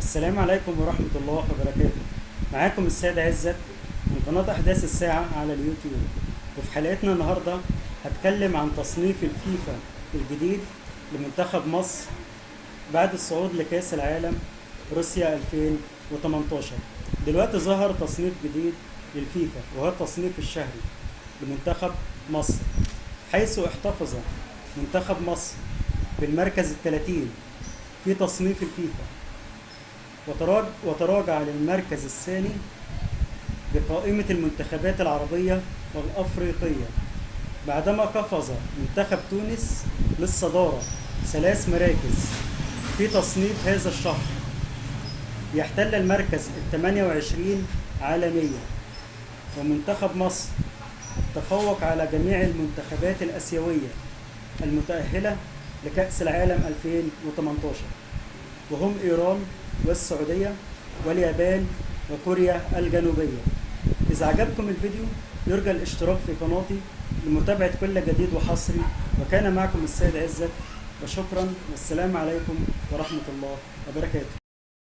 السلام عليكم ورحمة الله وبركاته. معاكم السيد عزت من قناة أحداث الساعة على اليوتيوب. وفي حلقتنا النهاردة هتكلم عن تصنيف الفيفا الجديد لمنتخب مصر بعد الصعود لكأس العالم روسيا 2018. دلوقتي ظهر تصنيف جديد للفيفا وهو التصنيف الشهري لمنتخب مصر، حيث احتفظ منتخب مصر بالمركز 30 في تصنيف الفيفا، وتراجع للمركز الثاني بقائمة المنتخبات العربية والأفريقية، بعدما قفز منتخب تونس للصدارة 3 مراكز في تصنيف هذا الشهر، يحتل المركز 28 عالميا. ومنتخب مصر تفوق على جميع المنتخبات الآسيوية المتأهلة لكأس العالم 2018، وهم إيران والسعودية واليابان وكوريا الجنوبية. إذا عجبكم الفيديو يرجى الاشتراك في قناتي لمتابعة كل جديد وحصري. وكان معكم السيد عزت، وشكرا والسلام عليكم ورحمة الله وبركاته.